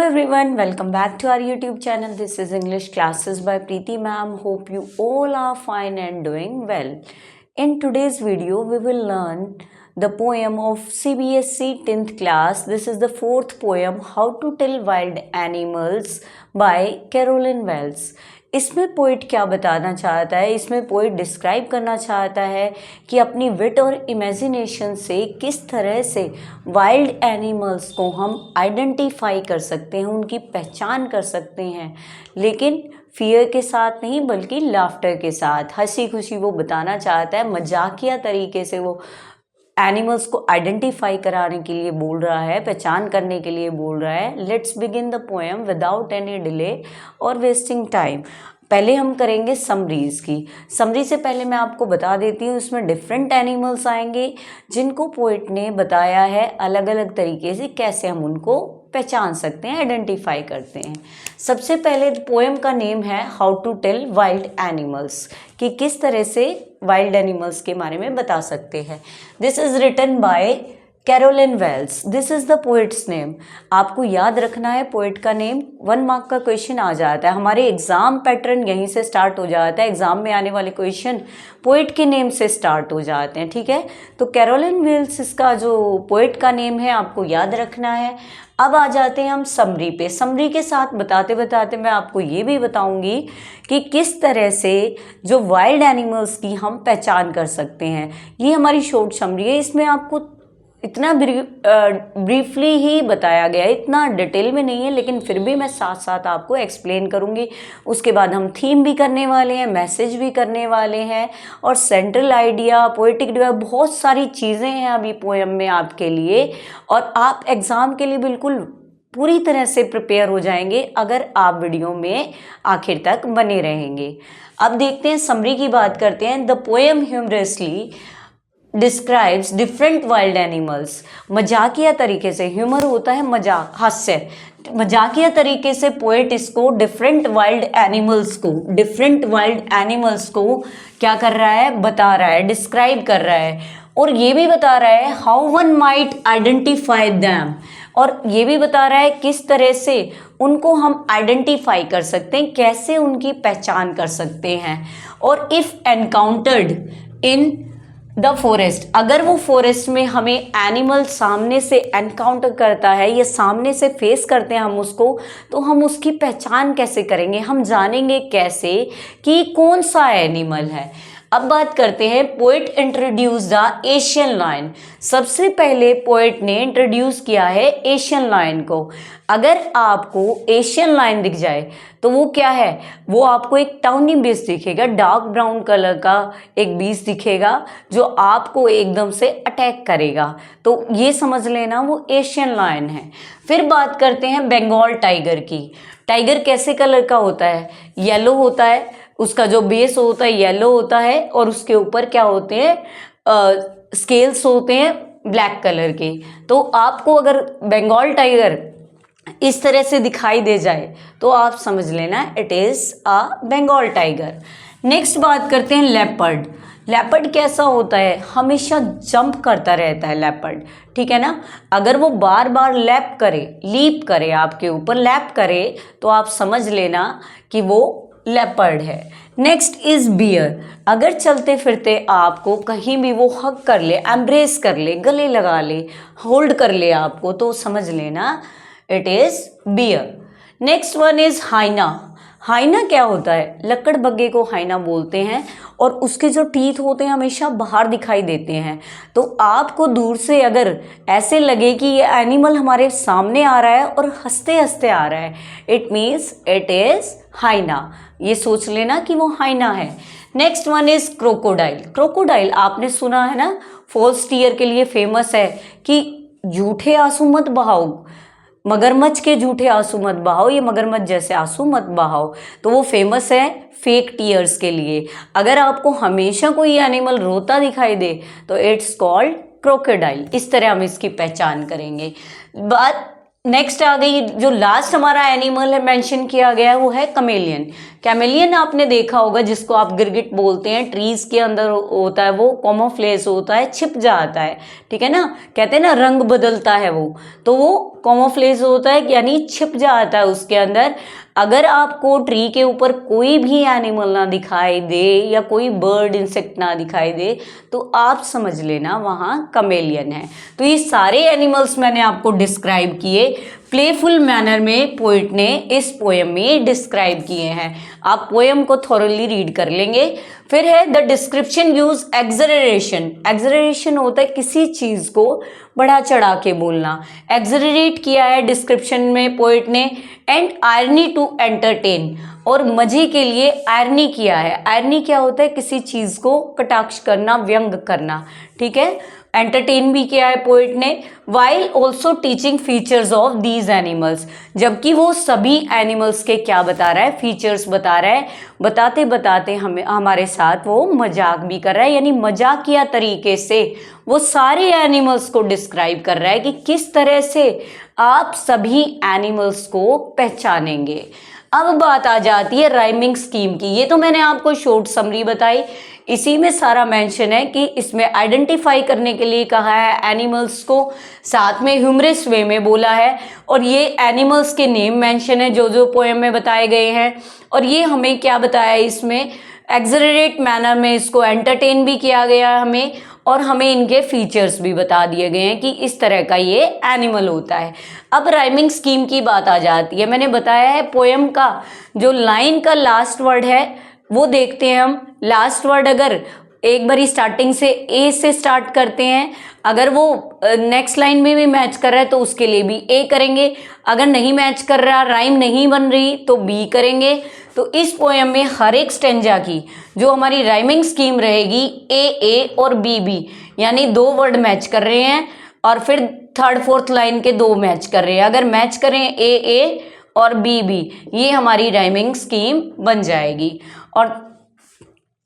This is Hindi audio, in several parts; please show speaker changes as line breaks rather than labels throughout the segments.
everyone, welcome back to our YouTube channel. This is English classes by Preeti ma'am. Hope you all are fine and doing well. In today's video, we will learn the poem of CBSE 10th class. This is the fourth poem, How to Tell Wild Animals by Carolyn Wells. इसमें पोइट क्या बताना चाहता है, इसमें पोइट डिस्क्राइब करना चाहता है कि अपनी विट और इमेजिनेशन से किस तरह से वाइल्ड एनिमल्स को हम आइडेंटिफाई कर सकते हैं, उनकी पहचान कर सकते हैं, लेकिन फियर के साथ नहीं बल्कि लाफ्टर के साथ, हंसी खुशी वो बताना चाहता है, मजाकिया तरीके से वो एनिमल्स को आइडेंटिफाई कराने के लिए बोल रहा है, पहचान करने के लिए बोल रहा है. Let's begin the poem without any delay और वेस्टिंग टाइम. पहले हम करेंगे समरीज की. समरी से पहले मैं आपको बता देती हूँ, इसमें डिफरेंट एनिमल्स आएंगे जिनको पोइट ने बताया है अलग अलग तरीके से कैसे हम उनको पहचान सकते हैं, आइडेंटिफाई करते हैं. सबसे पहले पोएम का नेम है how to tell wild animals, कि किस तरह से वाइल्ड एनिमल्स के बारे में बता सकते हैं. This is written by Caroline Wells. This is the poet's name. आपको याद रखना है पोइट का नेम. 1 मार्क का क्वेश्चन आ जाता है. हमारे एग्जाम पैटर्न यहीं से स्टार्ट हो जाता है. एग्जाम में आने वाले क्वेश्चन पोइट के नेम से स्टार्ट हो जाते हैं. ठीक है, तो कैरोलिन वेल्स इसका जो पोइट का नेम है आपको याद रखना है. अब आ जाते हैं हम समरी पे. समरी के साथ बताते बताते मैं आपको ये भी बताऊंगी कि किस तरह से जो वाइल्ड एनिमल्स की हम पहचान कर सकते हैं. ये हमारी शॉर्ट समरी है. इसमें आपको इतना ब्रीफली ही बताया गया है, इतना डिटेल में नहीं है, लेकिन फिर भी मैं साथ साथ आपको एक्सप्लेन करूंगी. उसके बाद हम थीम भी करने वाले हैं, मैसेज भी करने वाले हैं, और सेंट्रल आइडिया, पोएटिक डिवाइस, बहुत सारी चीज़ें हैं अभी पोएम में आपके लिए. और आप एग्ज़ाम के लिए बिल्कुल पूरी तरह से प्रिपेयर हो जाएंगे अगर आप वीडियो में आखिर तक बने रहेंगे. अब देखते हैं, समरी की बात करते हैं. The poem humorously describes different wild animals. मजाकिया तरीके से, ह्यूमर होता है मजाक, हास्य, मजाकिया तरीके से पोएट इसको डिफरेंट वाइल्ड एनिमल्स को क्या कर रहा है, बता रहा है, डिस्क्राइब कर रहा है. और ये भी बता रहा है how one might identify them, और ये भी बता रहा है किस तरह से उनको हम आइडेंटिफाई कर सकते हैं, कैसे उनकी पहचान कर सकते हैं. और if encountered in the forest, अगर वो फॉरेस्ट में हमें एनिमल सामने से एनकाउंटर करता है या सामने से फेस करते हैं हम उसको, तो हम उसकी पहचान कैसे करेंगे, हम जानेंगे कैसे कि कौन सा एनिमल है. अब बात करते हैं, poet introduce the Asian lion. सबसे पहले पोइट ने इंट्रोड्यूस किया है एशियन लायन को. अगर आपको एशियन लायन दिख जाए तो वो क्या है, वो आपको एक टाउनी बीस्ट दिखेगा, डार्क ब्राउन कलर का एक बीस्ट दिखेगा जो आपको एकदम से अटैक करेगा. तो ये समझ लेना वो एशियन लायन है. फिर बात करते हैं बंगाल टाइगर की. टाइगर कैसे कलर का होता है, येलो होता है, उसका जो बेस होता है येलो होता है, और उसके ऊपर क्या होते हैं, स्केल्स होते हैं ब्लैक कलर के. तो आपको अगर बंगाल टाइगर इस तरह से दिखाई दे जाए तो आप समझ लेना it is a Bengal tiger. Next बात करते हैं लेपर्ड. लेपर्ड कैसा होता है, हमेशा जंप करता रहता है लेपर्ड. ठीक है ना, अगर वो बार बार लीप करे आपके ऊपर, लैप करे, तो आप समझ लेना कि वो लेपर्ड है. Next is bear. अगर चलते फिरते आपको कहीं भी वो हग कर ले, एम्ब्रेस कर ले, गले लगा ले, होल्ड कर ले आपको, तो समझ लेना it is bear. Next one is hyena. Hyena क्या होता है, लकड़ बग्गे को हाइना बोलते हैं, और उसके जो टीथ होते हैं हमेशा बाहर दिखाई देते हैं. तो आपको दूर से अगर ऐसे लगे कि ये एनिमल हमारे सामने आ रहा है और हंसते हंसते आ रहा है, इट मीन्स इट इज हाइना. ये सोच लेना कि वो हाइना है. Next one is crocodile. Crocodile आपने सुना है ना, फॉल्स टीयर के लिए फेमस है कि झूठे आंसू मत बहाओ, मगरमच्छ के झूठे आंसू मत बहाओ, ये मगरमच्छ जैसे आंसू मत बहाओ. तो वो फेमस है फेक टीयर्स के लिए. अगर आपको हमेशा कोई एनिमल रोता दिखाई दे तो इट्स कॉल्ड क्रोकोडाइल. इस तरह हम इसकी पहचान करेंगे. बात नेक्स्ट आ गई, जो लास्ट हमारा एनिमल है मेंशन किया गया है वो है कमेलियन. कैमेलियन आपने देखा होगा, जिसको आप गिरगिट बोलते हैं, ट्रीज के अंदर होता है, वो कैमोफ्लेज होता है, छिप जाता है, ठीक है ना, कहते हैं ना रंग बदलता है वो, तो वो कैमोफ्लेज होता है, यानी छिप जाता है उसके अंदर। अगर आपको ट्री के ऊपर कोई भी एनिमल ना दिखाई दे या कोई बर्ड इंसेक्ट ना दिखाई दे तो आप समझ लेना वहाँ कैमेलियन है। तो ये सारे एनिमल्स मैंने आपको डिस्क्राइब किए, प्लेफुल मैनर में पोइट ने इस पोएम में डिस्क्राइब किए हैं। आप पोएम को थॉरली रीड कर लेंगे। फिर है द डिस्क्रिप्शन यूज एक्सरेशन। एक्सरेशन होता है किसी चीज को बढ़ा चढ़ा के बोलना, एक्सरेट किया है डिस्क्रिप्शन में पोइट ने। एंड आयरनी टू एंटरटेन, और मजे के लिए आयरनी किया है। आयरनी क्या होता है, किसी चीज को कटाक्ष करना, व्यंग करना, ठीक है। एंटरटेन भी किया है पोइट ने। While also teaching features of these animals, जबकि वो सभी एनिमल्स के क्या बता रहा है, फीचर्स बता रहा है। बताते बताते हमें हमारे साथ वो मजाक भी कर रहा है, यानी मजाकिया तरीके से वो सारे एनिमल्स को डिस्क्राइब कर रहा है कि किस तरह से आप सभी एनिमल्स को पहचानेंगे। अब बात आ जाती है राइमिंग स्कीम की। ये तो मैंने आपको शॉर्ट समरी बताई, इसी में सारा मेंशन है कि इसमें आइडेंटिफाई करने के लिए कहा है एनिमल्स को, साथ में ह्यूमरस वे में बोला है, और ये एनिमल्स के नेम मेंशन है जो जो पोएम में बताए गए हैं। और ये हमें क्या बताया है, इसमें एक्सरेट मैनर में इसको एंटरटेन भी किया गया है हमें, और हमें इनके फीचर्स भी बता दिए गए हैं कि इस तरह का ये एनिमल होता है। अब राइमिंग स्कीम की बात आ जाती है। मैंने बताया है पोएम का जो लाइन का लास्ट वर्ड है वो देखते हैं हम। लास्ट वर्ड अगर एक बारी स्टार्टिंग से ए से स्टार्ट करते हैं, अगर वो नेक्स्ट लाइन में भी मैच कर रहा है तो उसके लिए भी ए करेंगे, अगर नहीं मैच कर रहा, राइम नहीं बन रही तो बी करेंगे। तो इस पोएम में हर एक स्टेंजा की जो हमारी राइमिंग स्कीम रहेगी ए और बी, यानी दो वर्ड मैच कर रहे हैं, और फिर थर्ड फोर्थ लाइन के दो मैच कर रहे हैं। अगर मैच करें ए और बी, ये हमारी राइमिंग स्कीम बन जाएगी। और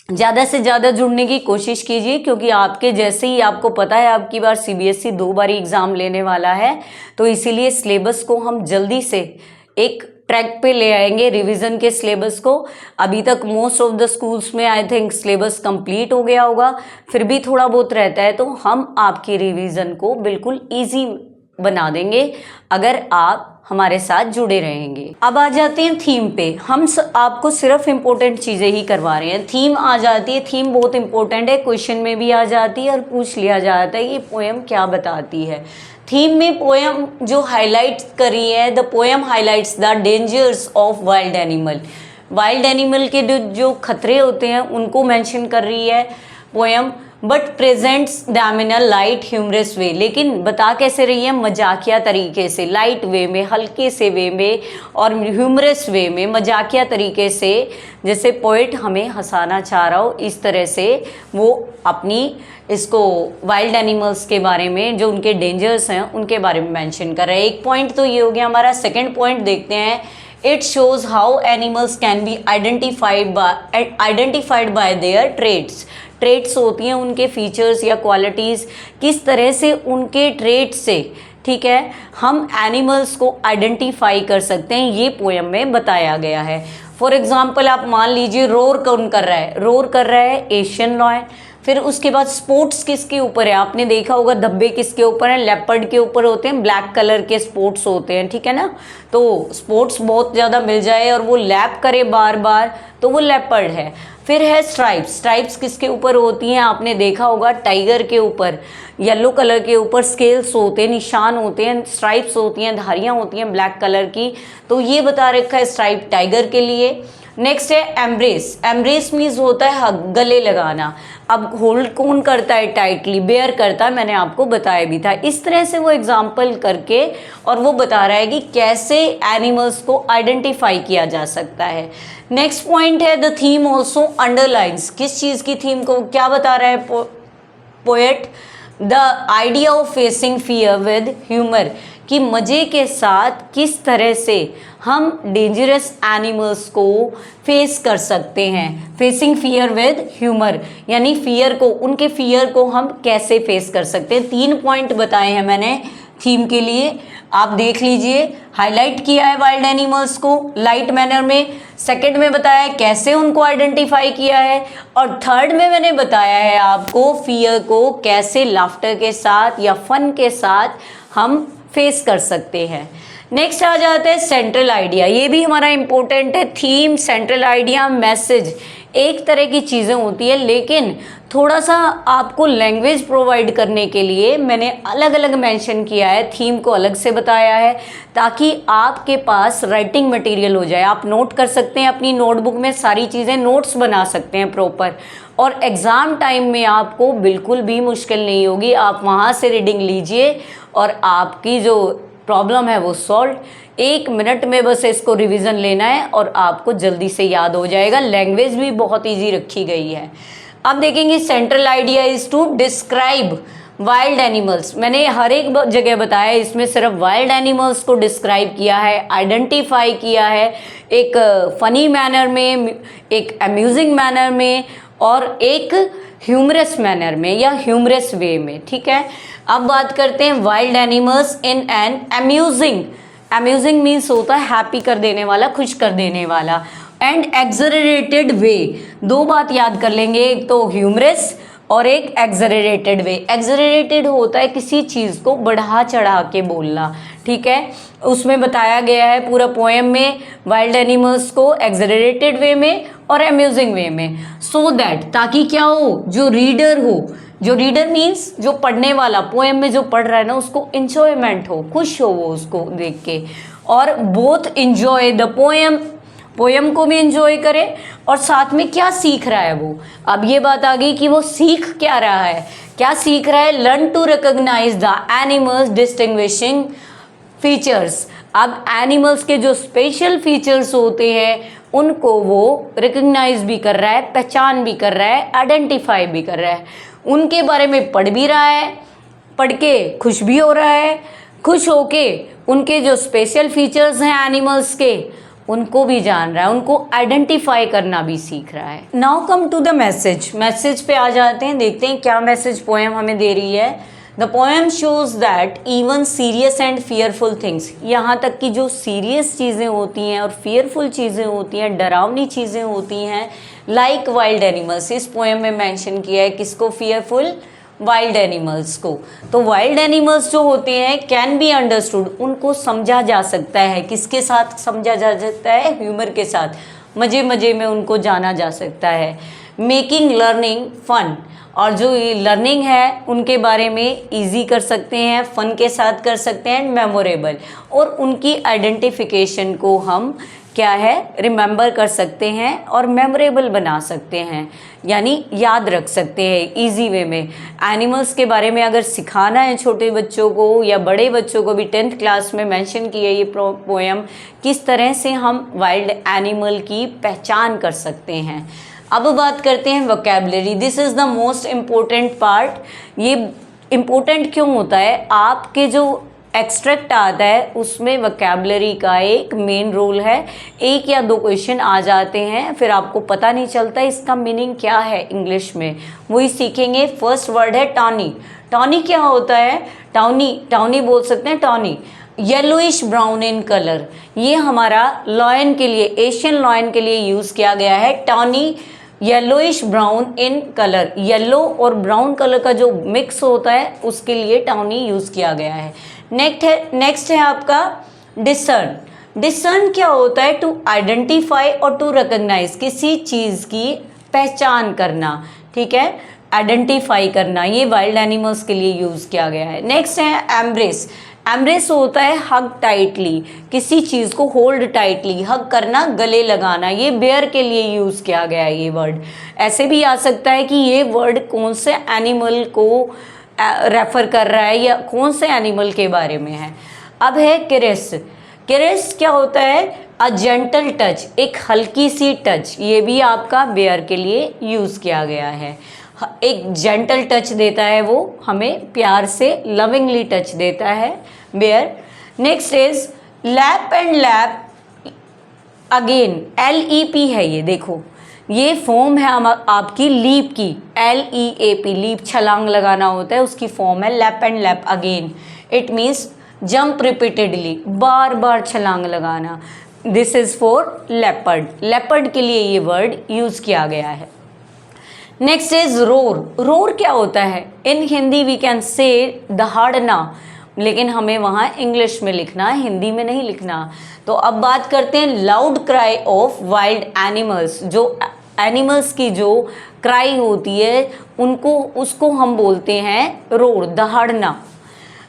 ज़्यादा से ज़्यादा जुड़ने की कोशिश कीजिए, क्योंकि आपके जैसे ही आपको पता है आपकी बार सीबीएसई 2 बार एग्ज़ाम लेने वाला है, तो इसीलिए सिलेबस को हम जल्दी से एक ट्रैक पे ले आएंगे, रिवीजन के सिलेबस को। अभी तक मोस्ट ऑफ द स्कूल्स में आई थिंक सिलेबस कंप्लीट हो गया होगा, फिर भी थोड़ा बहुत रहता है, तो हम आपकी रिवीजन को बिल्कुल ईजी बना देंगे अगर आप हमारे साथ जुड़े रहेंगे। अब आ जाते हैं थीम पे। हम आपको सिर्फ इम्पोर्टेंट चीज़ें ही करवा रहे हैं। थीम आ जाती है, थीम बहुत इंपॉर्टेंट है, क्वेश्चन में भी आ जाती है और पूछ लिया जाता है ये पोएम क्या बताती है। थीम में पोएम जो हाईलाइट करी है, the poem highlights the dangers of wild animal. Wild animal के जो खतरे होते हैं उनको मेंशन कर रही है poem, but presents them in a light humorous way. लेकिन बता कैसे रही है, मजाकिया तरीके से, लाइट वे में, हल्के से वे में और ह्यूमरस वे में, मजाकिया तरीके से, जैसे पोइट हमें हंसाना चाह रहा हो इस तरह से वो अपनी इसको वाइल्ड एनिमल्स के बारे में जो उनके डेंजर्स हैं उनके बारे में मेंशन कर रहे हैं। एक पॉइंट तो ये हो गया हमारा। सेकेंड पॉइंट देखते हैं, it shows how animals can be identified by there traits. Traits होती हैं उनके फीचर्स या क्वालिटीज़, किस तरह से उनके ट्रेट्स से, ठीक है, हम एनिमल्स को आइडेंटिफाई कर सकते हैं, ये पोएम में बताया गया है। फॉर एग्जाम्पल आप मान लीजिए रोर कौन कर रहा है, रोर कर रहा है एशियन लॉयन। फिर उसके बाद स्पोर्ट्स किसके ऊपर है, आपने देखा होगा धब्बे किसके ऊपर हैं, लेपर्ड के ऊपर होते हैं, ब्लैक कलर के स्पोर्ट्स होते हैं, ठीक है ना। तो स्पोर्ट्स बहुत ज़्यादा मिल जाए और वो लैप करे बार बार तो वो लेपर्ड है। फिर है स्ट्राइप्स। स्ट्राइप्स किसके ऊपर होती हैं, आपने देखा होगा टाइगर के ऊपर, येलो कलर के ऊपर स्केल्स होते हैं, निशान होते हैं, स्ट्राइप्स होती हैं, धारियाँ होती हैं ब्लैक कलर की। तो ये बता रखा है स्ट्राइप टाइगर के लिए। नेक्स्ट है एम्ब्रेस। एम्ब्रेस मीन्स होता है हग, गले लगाना। अब होल्ड कौन करता है टाइटली, बेयर करता है, मैंने आपको बताया भी था। इस तरह से वो एग्जाम्पल करके और वो बता रहा है कि कैसे एनिमल्स को आइडेंटिफाई किया जा सकता है। नेक्स्ट पॉइंट है द थीम ऑल्सो अंडरलाइंस। किस चीज़ की थीम को क्या बता रहा है poet, the idea of facing fear with humour, कि मज़े के साथ किस तरह से हम डेंजरस एनिमल्स को फेस कर सकते हैं। फेसिंग फियर विद ह्यूमर, यानी फियर को, उनके फियर को हम कैसे फेस कर सकते हैं। 3 पॉइंट बताए हैं मैंने, थीम के लिए। आप देख लीजिए, हाईलाइट किया है वाइल्ड एनिमल्स को लाइट मैनर में, सेकंड में बताया है कैसे उनको आइडेंटिफाई किया है, और थर्ड में मैंने बताया है आपको फियर को कैसे लाफ्टर के साथ या फन के साथ हम फेस कर सकते हैं। नेक्स्ट आ जाते हैं सेंट्रल आइडिया। ये भी हमारा इंपॉर्टेंट है। थीम, सेंट्रल आइडिया, मैसेज एक तरह की चीज़ें होती है, लेकिन थोड़ा सा आपको लैंग्वेज प्रोवाइड करने के लिए मैंने अलग अलग मेंशन किया है, थीम को अलग से बताया है, ताकि आपके पास राइटिंग मटेरियल हो जाए। आप नोट कर सकते हैं अपनी नोटबुक में, सारी चीज़ें नोट्स बना सकते हैं प्रॉपर, और एग्ज़ाम टाइम में आपको बिल्कुल भी मुश्किल नहीं होगी। आप वहाँ से रीडिंग लीजिए और आपकी जो प्रॉब्लम है वो सॉल्व। 1 मिनट में बस इसको रिवीजन लेना है और आपको जल्दी से याद हो जाएगा। लैंग्वेज भी बहुत इजी रखी गई है। अब देखेंगे central idea is to describe wild animals. मैंने हर एक जगह बताया, इसमें सिर्फ वाइल्ड एनिमल्स को डिस्क्राइब किया है, आइडेंटिफाई किया है, एक फनी मैनर में, एक अम्यूजिंग मैनर में, और एक ह्यूमरस मैनर में या ह्यूमरस वे में। ठीक है, अब बात करते हैं wild animals in an amusing. Amusing means होता है हैप्पी कर देने वाला, खुश कर देने वाला, एंड एक्सरेटेड वे। दो बात याद कर लेंगे, एक तो ह्यूमरस और एक एक्सरेटेड वे। एक्सरेटेड होता है किसी चीज़ को बढ़ा चढ़ा के बोलना। ठीक है, उसमें बताया गया है पूरा पोएम में वाइल्ड एनिमल्स को एक्सरेटेड वे में और अम्यूजिंग वे में, सो दैट, ताकि क्या हो, जो रीडर हो, जो रीडर मीन्स जो पढ़ने वाला, पोएम में जो पढ़ रहा है ना, उसको इंजॉयमेंट हो, खुश हो वो उसको देख के, और both enjoy the poem, poem को भी इंजॉय करे और साथ में क्या सीख रहा है वो। अब ये बात आ गई कि वो सीख क्या रहा है, क्या सीख रहा है। Learn to recognise the animals distinguishing features. अब एनिमल्स के जो स्पेशल फीचर्स होते हैं उनको वो रिकॉग्नाइज भी कर रहा है, पहचान भी कर रहा है, आइडेंटिफाई भी कर रहा है, उनके बारे में पढ़ भी रहा है, पढ़ के खुश भी हो रहा है, खुश होके उनके जो स्पेशल फीचर्स हैं एनिमल्स के उनको भी जान रहा है, उनको आइडेंटिफाई करना भी सीख रहा है। Now come to the message. Message पे आ जाते हैं, देखते हैं क्या मैसेज पोएम हमें दे रही है। The poem shows that even serious and fearful things, यहाँ तक कि जो सीरियस चीज़ें होती हैं और फियरफुल चीज़ें होती हैं, डरावनी चीज़ें होती हैं, लाइक वाइल्ड एनिमल्स। इस पोएम में मेंशन किया है किसको, फियरफुल वाइल्ड एनिमल्स को। तो वाइल्ड एनिमल्स जो होते हैं कैन बी अंडरस्टूड, उनको समझा जा सकता है। किसके साथ समझा जा सकता है, ह्यूमर के साथ, मज़े मज़े में उनको जाना जा सकता है। मेकिंग लर्निंग फन, और जो ये लर्निंग है उनके बारे में इजी कर सकते हैं, फन के साथ कर सकते हैं, मेमोरेबल, और उनकी आइडेंटिफिकेशन को हम क्या है, रिमेंबर कर सकते हैं और मेमोरेबल बना सकते हैं, यानी याद रख सकते हैं इजी वे में। एनिमल्स के बारे में अगर सिखाना है छोटे बच्चों को या बड़े बच्चों को भी, 10th क्लास में मेंशन की है ये पोएम, किस तरह से हम वाइल्ड एनिमल की पहचान कर सकते हैं। अब बात करते हैं vocabulary. This is the most important part. ये इम्पोर्टेंट क्यों होता है, आपके जो एक्सट्रैक्ट आता है उसमें वोकैबुलरी का एक मेन रोल है। 1 या 2 क्वेश्चन आ जाते हैं, फिर आपको पता नहीं चलता इसका मीनिंग क्या है इंग्लिश में, वही सीखेंगे। फर्स्ट वर्ड है टॉनी। टॉनी क्या होता है, टाउनी, टाउनी बोल सकते हैं, tawny. Yellowish brown in colour, ये हमारा लॉयन के लिए, एशियन लॉयन के लिए यूज़ किया गया है। Tawny yellowish brown in colour, yellow और ब्राउन कलर का जो मिक्स होता है उसके लिए टाउनी यूज़ किया गया है। नेक्स्ट है आपका डिसर्न। डिसर्न क्या होता है, टू आइडेंटिफाई और टू रिकॉग्नाइज, किसी चीज़ की पहचान करना। ठीक है, आइडेंटिफाई करना, ये वाइल्ड एनिमल्स के लिए यूज़ किया गया है। नेक्स्ट है एम्ब्रेस। एम्ब्रेस होता है हग टाइटली, किसी चीज़ को होल्ड टाइटली, हग करना, गले लगाना, ये बेयर के लिए यूज़ किया गया है ये वर्ड। ऐसे भी आ सकता है कि ये वर्ड कौन से एनिमल को रेफर कर रहा है या कौन से एनिमल के बारे में है। अब है किरेस। किरेस क्या होता है, अ जेंटल टच, एक हल्की सी टच, ये भी आपका बेयर के लिए यूज़ किया गया है। एक जेंटल टच देता है वो, हमें प्यार से लविंगली टच देता है bear. Next is lep and lap again, LEP है ये, देखो ये फॉर्म है आपकी लीप की, LEAP, लीप छलांग लगाना होता है, उसकी फॉर्म है leap and lap again. It means jump repeatedly, बार बार छलांग लगाना। This is for leopard, leopard के लिए ये वर्ड यूज किया गया है। Next is roar. रोर क्या होता है? इन हिंदी वी कैन से दहाड़ना, लेकिन हमें वहाँ इंग्लिश में लिखना है, हिंदी में नहीं लिखना। तो अब बात करते हैं loud cry of wild animals. जो एनिमल्स की जो क्राई होती है उनको, उसको हम बोलते हैं रोर, दहाड़ना।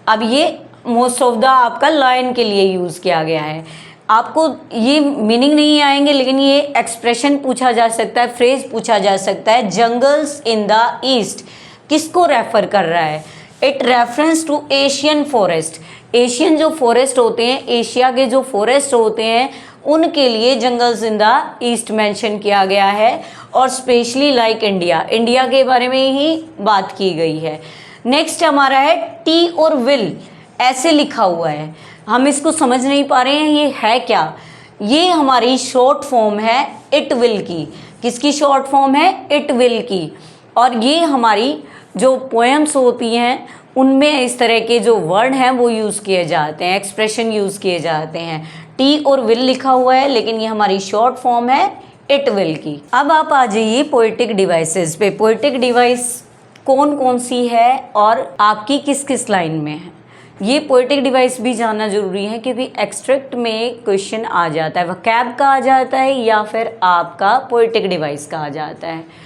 अब ये मोस्ट ऑफ द आपका लायन के लिए यूज़ किया गया है। आपको ये मीनिंग नहीं आएंगे, लेकिन ये एक्सप्रेशन पूछा जा सकता है, फ्रेज पूछा जा सकता है। जंगल्स इन द ईस्ट किसको रेफर कर रहा है? It reference to Asian forest. Asian जो फॉरेस्ट होते हैं, एशिया के जो फॉरेस्ट होते हैं, उनके लिए jungles in the east mention किया गया है। और स्पेशली लाइक इंडिया, इंडिया के बारे में ही बात की गई है। नेक्स्ट हमारा है टी और विल, ऐसे लिखा हुआ है, हम इसको समझ नहीं पा रहे हैं ये है क्या। ये हमारी शॉर्ट फॉर्म है इट विल की। किसकी शॉर्ट फॉर्म है? इट विल की। और ये हमारी जो पोएम्स होती हैं उनमें इस तरह के जो वर्ड हैं वो यूज़ किए जाते हैं, एक्सप्रेशन यूज़ किए जाते हैं। टी और विल लिखा हुआ है, लेकिन ये हमारी शॉर्ट फॉर्म है इट विल की। अब आप आ जाइए पोएटिक डिवाइसेस पे। पोएटिक डिवाइस कौन कौन सी है और आपकी किस किस लाइन में है, ये पोएटिक डिवाइस भी जानना ज़रूरी है, क्योंकि एक्सट्रैक्ट में क्वेश्चन आ जाता है, वकैब का आ जाता है या फिर आपका पोएटिक डिवाइस का आ जाता है।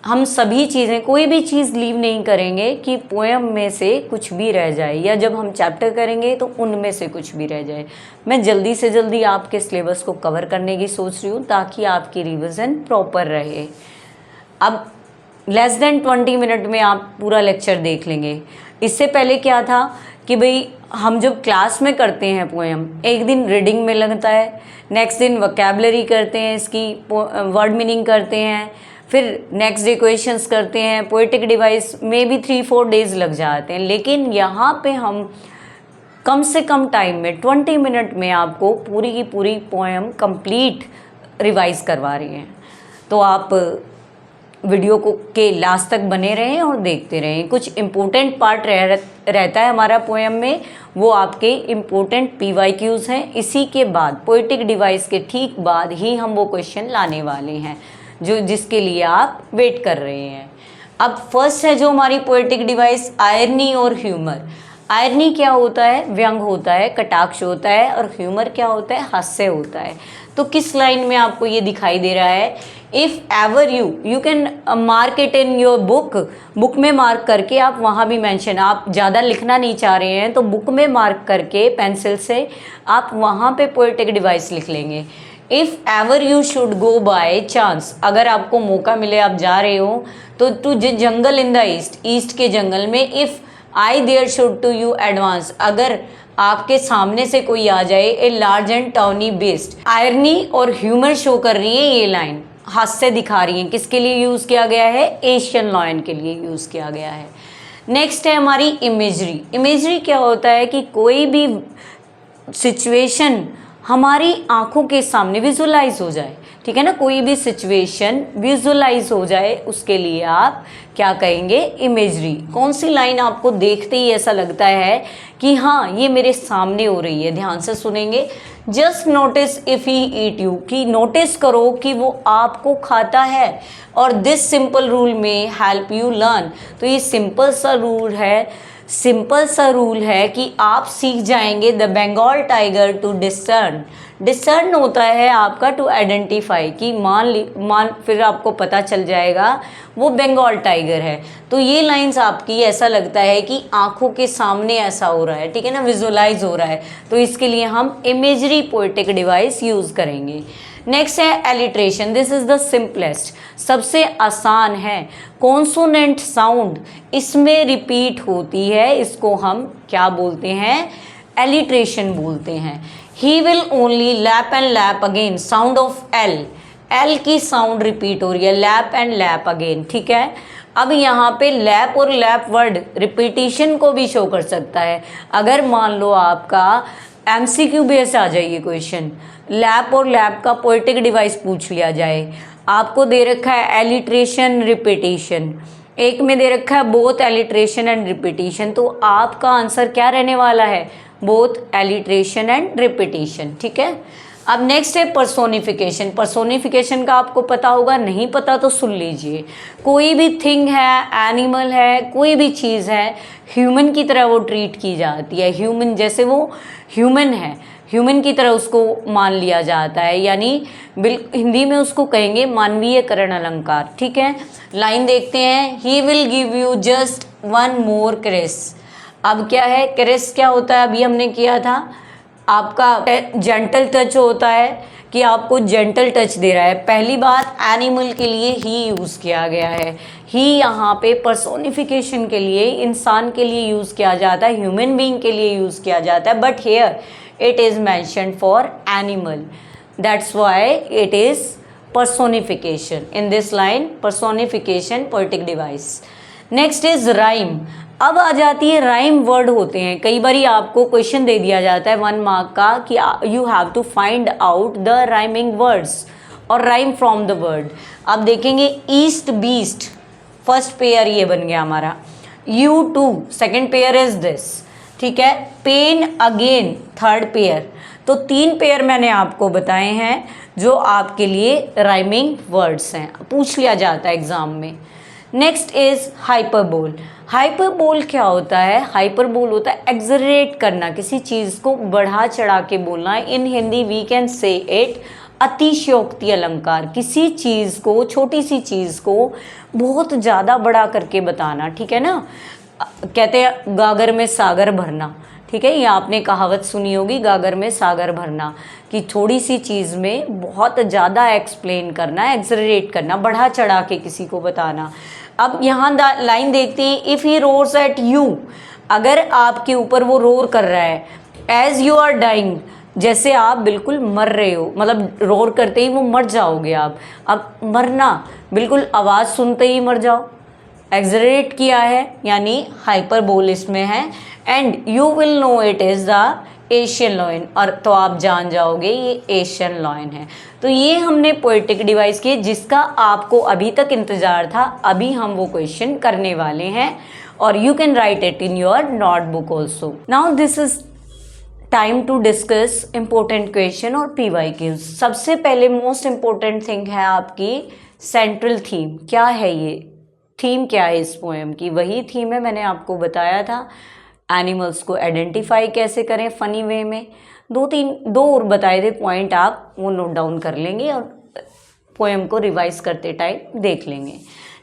हम सभी चीज़ें, कोई भी चीज़ लीव नहीं करेंगे कि पोएम में से कुछ भी रह जाए, या जब हम चैप्टर करेंगे तो उनमें से कुछ भी रह जाए। मैं जल्दी से जल्दी आपके सिलेबस को कवर करने की सोच रही हूँ ताकि आपकी रिवीजन प्रॉपर रहे। अब लेस देन 20 मिनट में आप पूरा लेक्चर देख लेंगे। इससे पहले क्या था कि भाई हम जब क्लास में करते हैं पोएम, एक दिन रीडिंग में लगता है, नेक्स्ट दिन वोकैबुलरी करते हैं, इसकी वर्ड मीनिंग करते हैं, फिर नेक्स्ट डे क्वेश्चंस करते हैं। पोएटिक डिवाइस में भी 3-4 डेज लग जाते हैं, लेकिन यहाँ पे हम कम से कम टाइम में 20 मिनट में आपको पूरी की पूरी पोएम कंप्लीट रिवाइज करवा रही हैं। तो आप वीडियो को के लास्ट तक बने रहें और देखते रहें। कुछ इम्पोर्टेंट पार्ट रहता है हमारा पोएम में, वो आपके इम्पोर्टेंट PYQs हैं। इसी के बाद पोएटिक डिवाइस के ठीक बाद ही हम वो क्वेश्चन लाने वाले हैं जिसके लिए आप वेट कर रहे हैं। अब फर्स्ट है जो हमारी पोएटिक डिवाइस, आयरनी और ह्यूमर। आयरनी क्या होता है? व्यंग होता है, कटाक्ष होता है। और ह्यूमर क्या होता है? हास्य होता है। तो किस लाइन में आपको ये दिखाई दे रहा है? If ever you can mark it in your book में मार्क करके आप वहाँ भी मेंशन, आप ज़्यादा लिखना नहीं चाह रहे हैं तो बुक में मार्क करके पेंसिल से आप वहाँ पे पोएटिक डिवाइस लिख लेंगे। If ever you should go by chance, अगर आपको मौका मिले, आप जा रहे हो तो to jungle in the east के जंगल में, if I there should to you advance, अगर आपके सामने से कोई आ जाए, a large and tawny beast. Irony और ह्यूमर शो कर रही है ये लाइन, हास्य दिखा रही है। किसके लिए यूज़ किया गया है? एशियन लायन के लिए यूज़ किया गया है। नेक्स्ट है हमारी इमेजरी। इमेजरी क्या होता है कि कोई भी सिचुएशन हमारी आंखों के सामने विजुलाइज हो जाए, ठीक है ना, कोई भी सिचुएशन विजुलाइज हो जाए, उसके लिए आप क्या कहेंगे? इमेजरी। कौन सी लाइन आपको देखते ही ऐसा लगता है कि हाँ ये मेरे सामने हो रही है? ध्यान से सुनेंगे। Just notice if he eat you, कि नोटिस करो कि वो आपको खाता है। और दिस सिंपल रूल में हेल्प यू लर्न, तो ये सिंपल सा रूल है कि आप सीख जाएंगे the Bengal tiger to discern. Discern होता है आपका टू आइडेंटिफाई, कि मान फिर आपको पता चल जाएगा वो बंगाल टाइगर है। तो ये लाइंस आपकी ऐसा लगता है कि आंखों के सामने ऐसा हो रहा है, ठीक है ना, विजुलाइज हो रहा है, तो इसके लिए हम इमेजरी पोएटिक डिवाइस यूज़ करेंगे। नेक्स्ट है alliteration. This is the simplest, सबसे आसान है। कॉन्सोनेंट साउंड इसमें रिपीट होती है, इसको हम क्या बोलते हैं? एलिट्रेशन बोलते हैं। He will only lap and lap again, sound of L की साउंड रिपीट हो रही है, लैप एंड लैप अगेन, ठीक है। अब यहाँ पे लैप और लैप वर्ड रिपीटिशन को भी शो कर सकता है। अगर मान लो आपका MCQ बेस आ जाइए क्वेश्चन, लैप और लैप का पोएटिक डिवाइस पूछ लिया जाए, आपको दे रखा है एलिट्रेशन रिपीटिशन, एक में दे रखा है बोथ एलिट्रेशन एंड रिपीटिशन, तो आपका आंसर क्या रहने वाला है, बोथ एलिट्रेशन एंड रिपीटिशन। ठीक है, अब नेक्स्ट है पर्सोनिफिकेशन। पर्सोनिफिकेशन का आपको पता होगा, नहीं पता तो सुन लीजिए। कोई भी थिंग है, एनिमल है, कोई भी चीज़ है, ह्यूमन की तरह वो ट्रीट की जाती है। ह्यूमन जैसे वो ह्यूमन है, ह्यूमन की तरह उसको मान लिया जाता है, यानी हिंदी में उसको कहेंगे मानवीयकरण अलंकार। ठीक है, लाइन देखते हैं, he will give you just one more caress. अब क्या है, क्रेस क्या होता है, अभी हमने किया था, आपका जेंटल टच होता है कि आपको जेंटल टच दे रहा है। पहली बार एनिमल के लिए ही यूज़ किया गया है, ही यहाँ पे पर्सोनिफिकेशन के लिए, इंसान के लिए यूज़ किया जाता है, ह्यूमन बीइंग के लिए यूज़ किया जाता है, but here it is mentioned for animal, that's why it is personification in this line, personification poetic device. next is rhyme। अब आ जाती है राइम वर्ड होते हैं, कई बार आपको क्वेश्चन दे दिया जाता है 1 मार्क का कि you have to find out the rhyming words और राइम फ्रॉम द वर्ड। अब देखेंगे ईस्ट बीस्ट, फर्स्ट पेयर ये बन गया हमारा, you two second pair is this. ठीक है, पेन अगेन थर्ड पेयर। तो 3 पेयर मैंने आपको बताए हैं जो आपके लिए राइमिंग वर्ड्स हैं, पूछ लिया जाता है एग्जाम में। Next is hyperbole. हाइपरबोल क्या होता है, हाइपरबोल होता है एक्सरेट करना, किसी चीज़ को बढ़ा चढ़ा के बोलना। In Hindi we can say it अतिशयोक्ति अलंकार, किसी चीज़ को, छोटी सी चीज़ को बहुत ज़्यादा बड़ा करके बताना। ठीक है ना, कहते हैं गागर में सागर भरना। ठीक है, ये आपने कहावत सुनी होगी, गागर में सागर भरना, कि थोड़ी सी चीज़ में बहुत ज़्यादा एक्सप्लेन करना, एक्सरेट करना, बढ़ा चढ़ा के किसी को बताना। अब यहाँ लाइन देखते हैं, if he roars at you, अगर आपके ऊपर वो रोर कर रहा है, एज यू आर डाइंग, जैसे आप बिल्कुल मर रहे हो, मतलब रोर करते ही वो मर जाओगे आप। अब मरना, बिल्कुल आवाज़ सुनते ही मर जाओ, एक्सरेट किया है, यानी हाइपरबोल इसमें है। And you will know it is the Asian lion, और तो आप जान जाओगे ये एशियन लॉयन है। तो ये हमने पोएटिक डिवाइस किए जिसका आपको अभी तक इंतज़ार था, अभी हम वो क्वेश्चन करने वाले हैं, और you can write it in your notebook also. Now this is time to discuss important question और PYQs। सबसे पहले मोस्ट इम्पोर्टेंट थिंग है आपकी सेंट्रल थीम। क्या है ये थीम, क्या है इस पोएम की, वही थीम है, मैंने आपको बताया था। एनिमल्स को आइडेंटिफाई कैसे करें फनी वे में, दो और बताए थे पॉइंट, आप वो नोट डाउन कर लेंगे और पोएम को रिवाइज करते टाइम देख लेंगे।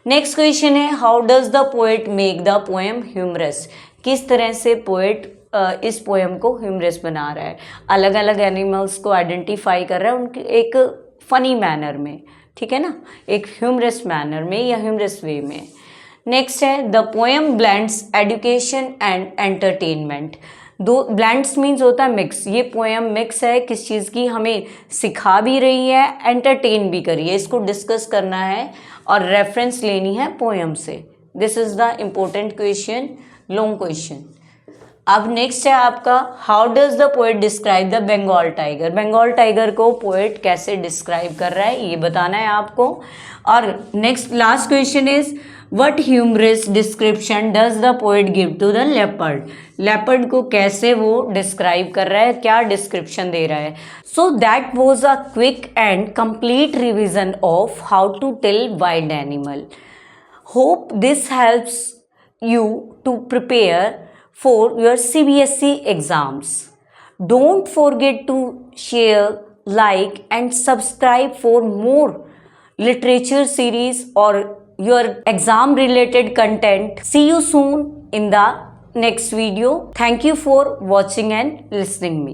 नेक्स्ट क्वेश्चन है, how does the poet make the poem humorous. किस तरह से पोएट इस पोएम को ह्यूमरस बना रहा है, अलग अलग एनिमल्स को आइडेंटिफाई कर रहा है उनके एक फ़नी मैनर में। ठीक है ना, एक ह्यूमरस मैनर में या ह्यूमरस वे में। नेक्स्ट है, the poem blends education and entertainment. दो ब्लेंड्स मीन्स होता है मिक्स, ये पोएम मिक्स है किस चीज़ की, हमें सिखा भी रही है, एंटरटेन भी करी है, इसको डिस्कस करना है और रेफरेंस लेनी है पोएम से। This is the important question, long question. अब नेक्स्ट है आपका, how does the poet describe the Bengal tiger. Bengal tiger को पोएट कैसे डिस्क्राइब कर रहा है ये बताना है आपको। और next last question is, what humorous description does the poet give to the leopard. Leopard को कैसे वो डिस्क्राइब कर रहा है, क्या डिस्क्रिप्शन दे रहा है। So that was a quick and complete revision of how to tell wild animal. Hope this helps you to prepare for your CBSE exams. Don't forget to share, like and subscribe for more literature series or your exam related content. See you soon in the next video. Thank you for watching and listening me.